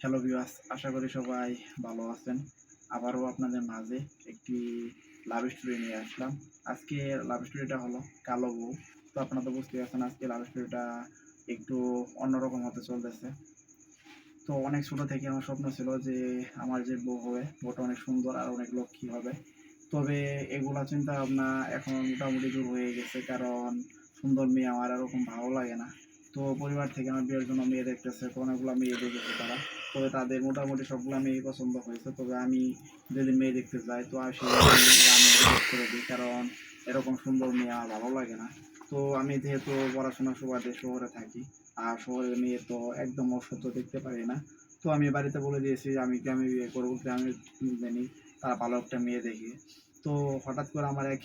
Hello viewers, আশা করি সবাই ভালো আছেন। আবারও আপনাদের মাঝে একটি লাভ স্টোরি নিয়ে আসলাম। আজকে লাভ স্টোরিটা হলো কালো বউ। তো আপনারা তো বুঝতেই পারছেন আজকে লাভ স্টোরিটা একটু অন্যরকম হতে চলতেছে। তো অনেক ছোট থেকে আমার স্বপ্ন ছিল যে আমার যে বউ হবে বউটা অনেক সুন্দর আর অনেক লক্ষ্মী হবে। তবে এগুলা চিন্তা ভাবনা এখন মোটামুটি দূর হয়ে গেছে, কারণ সুন্দর মেয়ে আমার এরকম ভালো লাগে না। তো পরিবার থেকে আমার বিয়ের জন্য মেয়ে দেখতেছে, তো অনেকগুলো মেয়ে দেখেছে তারা। তবে তাদের মোটামুটি সবগুলো মেয়ে পছন্দ হয়েছে। তবে আমি যদি মেয়ে দেখতে যাই তো আর সেই মেয়েগুলো আমি রিজেক্ট করে দিই, কারণ এরকম সুন্দর মেয়ে আমার ভালো লাগে না। তো আমি যেহেতু পড়াশোনার সুবাদে শহরে থাকি, আর শহরের মেয়ে তো একদম অসহ্য দেখতে পারি না। তো আমি বাড়িতে বলে দিয়েছি যে আমি গ্রামে বিয়ে করবো, গ্রামে জানি তারা ভালো একটা মেয়ে দেখে। তো হঠাৎ করে আমার এক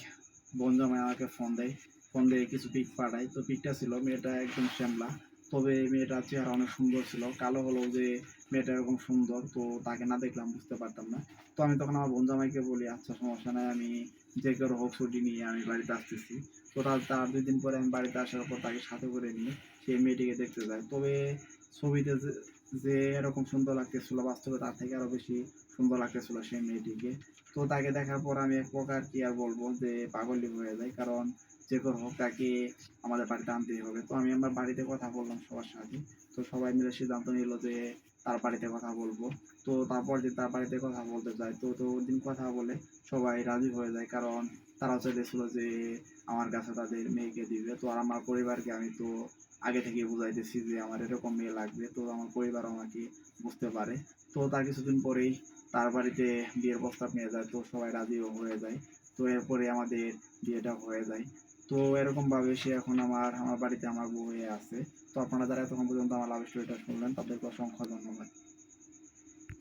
বন্ধু আমাকে ফোন দিয়ে কিছু পিক পাঠায়। তো পিকটা ছিল মেয়েটা একদম শ্যামলা, তবে মেয়েটার চেহারা অনেক সুন্দর ছিল। কালো হলেও যে মেয়েটা এরকম সুন্দর, তো তাকে না দেখলাম বুঝতে পারতাম না। তো আমি তখন আমার বন্ধু আমাকে বলি, আচ্ছা সমস্যা নাই, আমি যে কারো হোক ছুটি নিয়ে আমি বাড়িতে আসতেছি। তো তার 2 দিন পরে আমি বাড়িতে আসার পর তাকে সাথে করে নিয়ে সেই মেয়েটিকে দেখতে যাই। তবে ছবিতে যে এরকম সুন্দর লাগতেছিল, বাস্তবে তার থেকে আরো বেশি সুন্দর লাগতেছিল সেই মেয়েটিকে। তো তাকে দেখার পর আমি এক প্রকার কি আর বলবো যে পাগলই হয়ে যাই, কারণ যে করে হোক তাকে আমাদের বাড়িতে আনতেই হবে। তো আমি আমার বাড়িতে কথা বললাম সবার সাথে। তো সবাই মিলে সিদ্ধান্ত নিল যে তার বাড়িতে কথা বলবো। তো তারপর যে তার বাড়িতে কথা বলতে যায়, তো ওদিন কথা বলে সবাই রাজি হয়ে যায়, কারণ তারাও চাইতেছিল যে আমার কাছে তাদের মেয়েকে দিবে। তো আর আমার পরিবারকে আমি তো আগে থেকে বুঝাইতেছি যে আমার এরকম মেয়ে লাগবে, তো আমার পরিবার আমাকে বুঝতে পারে। তো তার কিছুদিন পরেই তার বাড়িতে বিয়ের প্রস্তাব নিয়ে যায়, তো সবাই রাজিও হয়ে যায়। তো এরপরে আমাদের বিয়েটা হয়ে যায়। তো এরকম ভাবে সে এখন আমার বাড়িতে আমার বউ হয়ে আছে। তো আপনারা যারা এতক্ষণ পর্যন্ত আমার লাভ স্টোরিটা শুনলেন তাদেরকে অসংখ্য ধন্যবাদ।